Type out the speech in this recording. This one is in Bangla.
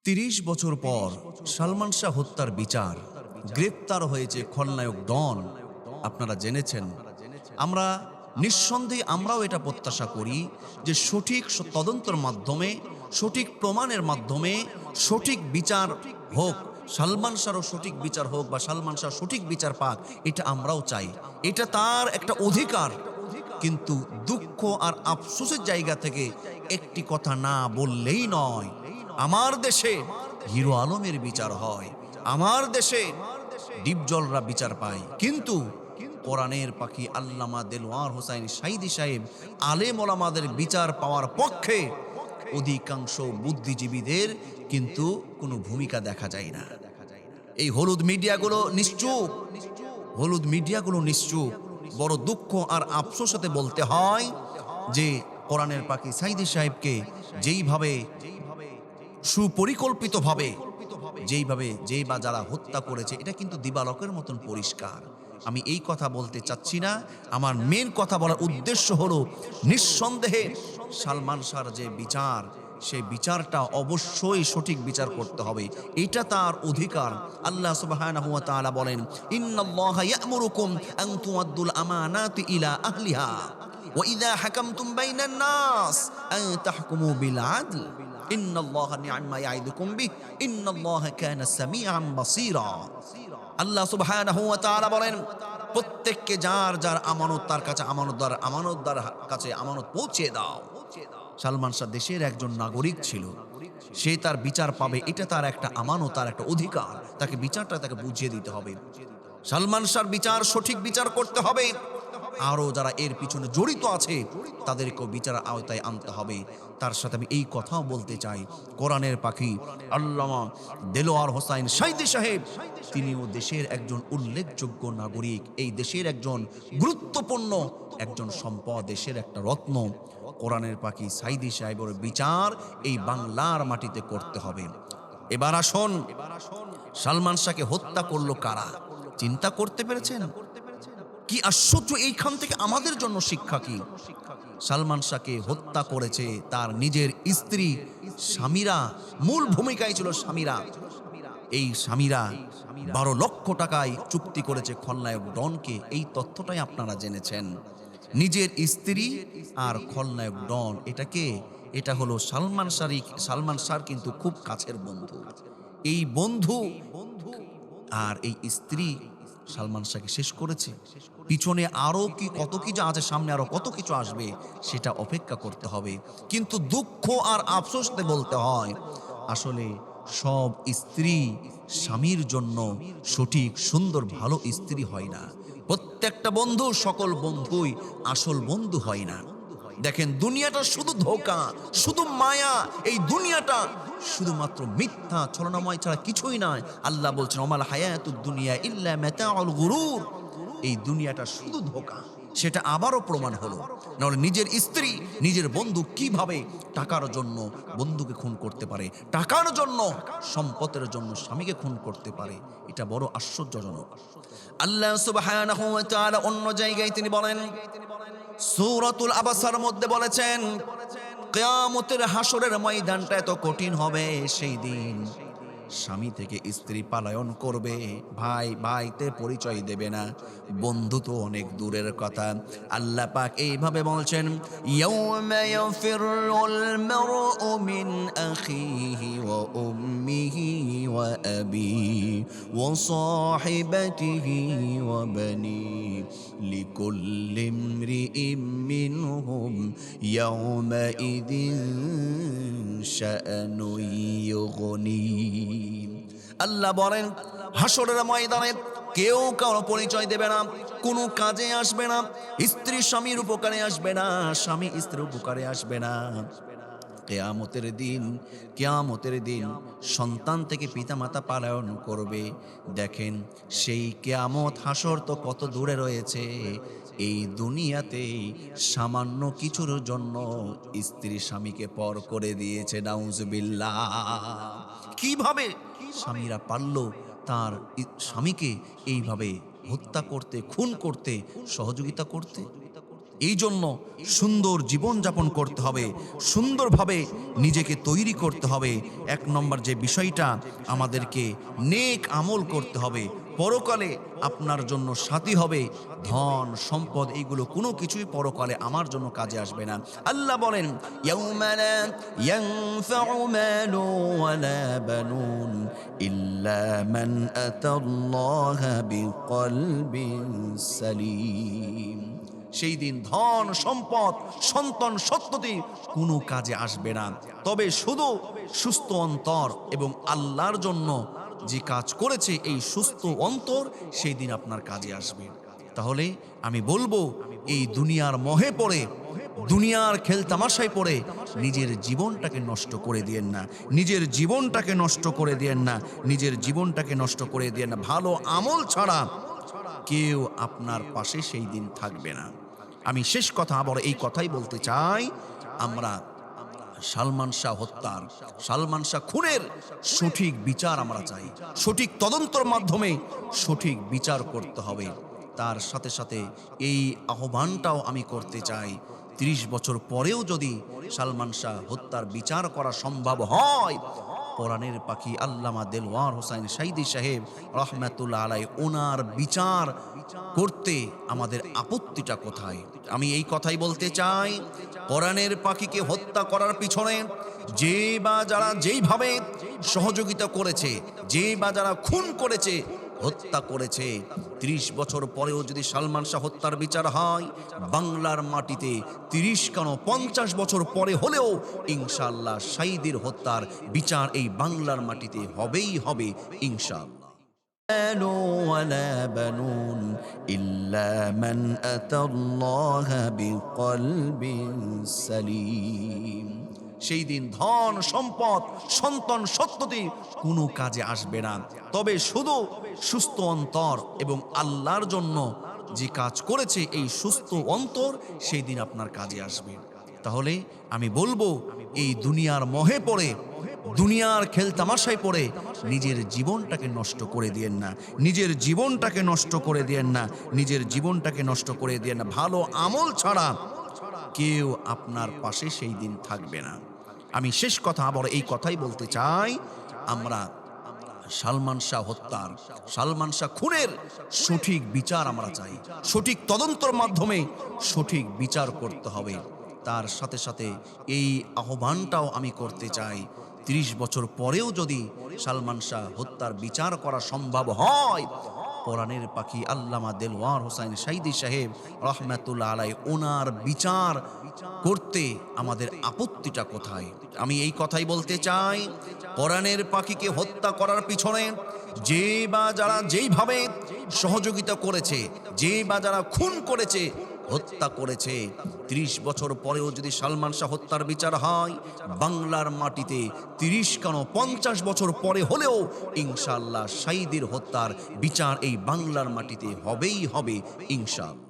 ৩০ বছর পর সালমান শাহ হত্যার বিচার, গ্রেপ্তার হয়েছে খলনায়ক ডন। আপনারা জেনেছেন। আমরা নিঃসন্দেহে আমরাও এটা প্রত্যাশা করি যে সঠিক তদন্তের মাধ্যমে, সঠিক প্রমাণের মাধ্যমে সঠিক বিচার হোক, সালমান শাহরও সঠিক বিচার হোক বা সালমান শাহ সঠিক বিচার পাক, এটা আমরাও চাই। এটা তার একটা অধিকার। কিন্তু দুঃখ আর আফসোসের জায়গা থেকে একটি কথা না বললেই নয়। আমার দেশে হিরো আলমের বিচার হয়, আমার দেশে ডিপজলরা বিচার পায়, কিন্তু কোরআনের পাখি আল্লামা দেলোয়ার হোসাইন সাইদি সাহেব আলেম ওলামাদের বিচার পাওয়ার পক্ষে অধিকাংশ বুদ্ধিজীবীদের কিন্তু কোনো ভূমিকা দেখা যায় না। এই হলুদ মিডিয়াগুলো নিশ্চুপ, হলুদ মিডিয়াগুলো নিশ্চুপ। বড় দুঃখ আর আফসোস সাথে বলতে হয় যে কোরআনের পাখি সাইদি সাহেবকে যেইভাবে সুপরিকল্পিতভাবে যেই বা যারা হত্যা করেছে, এটা কিন্তু দিবালকের মতন পরিষ্কার। আমি এই কথা বলতে চাচ্ছি না। আমার মেন কথা বলার উদ্দেশ্য হলো, নিঃসন্দেহে সালমান শাহর যে বিচার, সেই বিচারটা অবশ্যই সঠিক বিচার করতে হবে। এটা তার অধিকার। আল্লাহ সুবহানাহু ওয়া তাআলা বলেন, ইন্নাল্লাহা ইয়া'মুরুকুম আন তুআদ্দুল আমানাতি ইলা আহলিহা ওয়া ইযা হাকামতুম বাইনান নাস আন তাহকুমু বিল আদল ইন্নাল্লাহা নি'আম্মা ইয়া'iদুকুম বিহি ইন্নাল্লাহা কানা সামিআন বাসীরা। আল্লাহ সুবহানাহু ওয়া তাআলা বলেন, প্রত্যেককে যার যার আমানত তার কাছে আমানতদার কাছে আমানত পৌঁছে দাও। সালমান শাহ দেশের একজন নাগরিক ছিল, সে তার বিচার পাবে, এটা তার একটা আমানত, তার একটা অধিকার। তাকে বিচারটা তাকে বুঝিয়ে দিতে হবে। সালমান শাহর বিচার, সঠিক বিচার করতে হবে। আরও যারা এর পিছনে জড়িত আছে তাদেরকেও বিচারের আওতায় আনতে হবে। তার সাথে আমি এই কথাও বলতে চাই, কোরআনের পাখি আল্লামা দেলোয়ার হোসাইন সাইদি সাহেব, তিনিও দেশের একজন উল্লেখযোগ্য নাগরিক, এই দেশের একজন গুরুত্বপূর্ণ একজন সম্পদ, দেশের একটা রত্ন। কোরআনের পাখি সাইদি সাহেবের বিচার এই বাংলার মাটিতে করতে হবে। এবার আসুন, সালমান শাহকে হত্যা করলো কারা? চিন্তা করতে পেরেছেন? কি আশ্চর্য! এইখান থেকে আমাদের জন্য শিক্ষা কি? সালমান শাহকে হত্যা করেছে তার নিজের স্ত্রী স্বামীরা। মূল ভূমিকায় ছিল স্বামীরা। এই স্বামীরা 12 লক্ষ টাকায় চুক্তি করেছে খলনায়ক ডনকে। এই তথ্যটাই আপনারা জেনেছেন। নিজের স্ত্রী আর খলনায়ক ডন, এটা হলো সালমান শাহর কিন্তু খুব কাছের বন্ধু। এই বন্ধু আর এই স্ত্রী সালমান শাহকে শেষ করেছে। পিছনে আরো কত কিছু আছে, সামনে আরো কত কিছু আসবে, সেটা অপেক্ষা করতে হবে। কিন্তু দুঃখ আর আফসোসতে বলতে হয়, আসলে সব স্ত্রী স্বামীর জন্য সঠিক সুন্দর ভালো স্ত্রী হয় না। প্রত্যেকটা বন্ধু, সকল বন্ধুই আসল বন্ধু হয় না। দেখেন, দুনিয়াটা শুধু ধোঁকা, শুধু মায়া। এই দুনিয়াটা শুধুমাত্র মিথ্যা ছলনাময় ছাড়া কিছুই নয়। আল্লাহ বলছেন, ওমাল হায়াতুদ দুনিয়া ইল্লা মাতাউল গুরুর। এই দুনিয়াটা শুধু ধোঁকা। সেটা আবারও প্রমাণ হলো। নাহলে নিজের স্ত্রী, নিজের বন্ধু কিভাবে টাকার জন্য বন্ধুকে খুন করতে পারে, টাকার জন্য, সম্পদের জন্য স্বামীকে খুন করতে পারে? এটা বড় আশ্চর্যজনক। আল্লাহ সুবহানাহু ওয়া তাআলা অন্য জায়গায় তিনি বলেন, সূরাতুল আবাসার মধ্যে বলেছেন, কিয়ামতের হাসরের ময়দানটা এত কঠিন হবে, সেই দিন স্বামী থেকে স্ত্রী পলায়ন করবে, ভাই ভাইতে পরিচয় দেবে না, বন্ধু তো অনেক দূরের কথা। আল্লাহ পাক এইভাবে বলছেন, ইয়াউমা ইয়াফিরুল মারউ মিন আখিহি ওয়া উম্মিহি ওয়া আবিহি ওয়া সাহিবাতিহি ওয়া বানিহি লিকুল্লি ইমরিইম মিনহুম ইয়াউমাইযিন শাআনুন ইউগনি। আল্লাহ বলেন, হাসরের ময়দানে কেউ কারো পরিচয় দেবে না, কোনো কাজে আসবে না। স্ত্রী স্বামীর উপকারে আসবে না, স্বামী স্ত্রীর উপকারে আসবে না। কিয়ামতের দিন সন্তান থেকে পিতামাতা পলায়ন করবে। দেখেন, সেই কিয়ামত হাসর তো কত দূরে রয়েছে। এই দুনিয়াতে সামান্য কিছুর জন্য স্ত্রী স্বামীকে পর করে দিয়েছে, নাউজুবিল্লাহ। কিভাবে স্বামীরা পারল তার স্বামীকে এইভাবে হত্যা করতে, খুন করতে, সহযোগিতা করতে? এই জন্য সুন্দর জীবনযাপন করতে হবে, সুন্দরভাবে নিজেকে তৈরি করতে হবে। এক নম্বর যে বিষয়টা, আমাদেরকে নেক আমল করতে হবে। পরকালে আপনার জন্য সাথী হবে ধন সম্পদ, এইগুলো কোনো কিছুই পরকালে আমার জন্য কাজে আসবে না। আল্লাহ বলেন, ইয়াউমা লা ইয়ানফাউ মালু ওয়ালা বানুন ইল্লা মান আতাল্লাহা বিকলবিন সালিম। সেই দিন ধন সম্পদ সন্তান সন্ততি কোনো কাজে আসবে না, তবে শুধু সুস্থ অন্তর এবং আল্লাহর জন্য যে কাজ করেছে এই সুস্থ অন্তর সেই দিন আপনার কাজে আসবে। তাহলে আমি বলবো, এই দুনিয়ার মোহে পড়ে, দুনিয়ার খেলতামাশায় পড়ে নিজের জীবনটাকে নষ্ট করে দিয়েন না, নিজের জীবনটাকে নষ্ট করে দিয়েন না, নিজের জীবনটাকে নষ্ট করে দিয়েন না। ভালো আমল ছাড়া কেউ আপনার পাশে সেই দিন থাকবে না। আমি শেষ কথা আবার এই কথাই বলতে চাই, আমরা সালমান শাহ হত্যার, সালমান শাহ খুনের সঠিক বিচার আমরা চাই। সঠিক তদন্তের মাধ্যমে সঠিক বিচার করতে হবে। তার সাথে সাথে এই আহ্বানটাও আমি করতে চাই, ৩০ বছর পরেও যদি সালমান শাহ হত্যার বিচার করা সম্ভব হয়, কোরআনের পাখি আল্লামা দেলওয়ার হোসাইন সাইদি সাহেব রহমাতুল্লাহ আলাই, ওনার বিচার করতে আমাদের আপত্তিটা কোথায়? আমি এই কথাই বলতে চাই, কোরআনের পাখিকে হত্যা করার পিছনে যে বা যারা যেইভাবে সহযোগিতা করেছে, যে বা যারা খুন করেছে, হত্যা করেছে, ৩০ বছর পরেও যদি সালমান শাহ হত্যার বিচার হয় বাংলার মাটিতে, ৩০ কেন ৫০ বছর পরে হলেও ইনশাআল্লাহ সাইদির হত্যার বিচার এই বাংলার মাটিতে হবেই হবে ইনশাআল্লাহ। ولا بنون إلا من أتى الله بقلب سليم। সেই দিন ধন সম্পদ সন্তান সন্ততি কোনো কাজে আসবে না, তবে শুধু সুস্থ অন্তর এবং আল্লাহর জন্য যে কাজ করেছে এই সুস্থ অন্তর সেই দিন আপনার কাজে আসবে। তাহলে আমি বলবো, এই দুনিয়ার মোহে পড়ে, দুনিয়ার খেলতামাশায় পড়ে নিজের জীবনটাকে নষ্ট করে দিয়েন না, নিজের জীবনটাকে নষ্ট করে দিয়েন না, নিজের জীবনটাকে নষ্ট করে দিয়েন না। ভালো আমল ছাড়া কেউ আপনার পাশে সেই দিন থাকবে না। আমি শেষ কথা আবার এই কথাই বলতে চাই, আমরা সালমান শাহ হত্যার, সালমান শাহ খুনের সঠিক বিচার আমরা চাই। সঠিক তদন্তের মাধ্যমে সঠিক বিচার করতে হবে। তার সাথে সাথে এই আহ্বানটাও আমি করতে চাই, ৩০ বছর পরেও যদি সালমান শাহ হত্যার বিচার করা সম্ভব হয়, কোরআনের পাখি আল্লামা দেলওয়ার হোসাইন সাইদি সাহেব রহমাতুল্লাহ আলাই, ওনার বিচার করতে আমাদের আপত্তিটা কোথায়? আমি এই কথাই বলতে চাই, কোরআনের পাখিকে হত্যা করার পিছনে যে বা যারা যেইভাবে সহযোগিতা করেছে, যে বা যারা খুন করেছে, হত্যা করেছে, ৩০ বছর পরেও যদি সালমান শাহ হত্যার বিচার হয় বাংলার মাটিতে, ৩০ কেন ৫০ বছর পরে হলেও ইনশাআল্লাহ সাইদির হত্যার বিচার এই বাংলার মাটিতে হবেই হবে ইনশাআল্লাহ।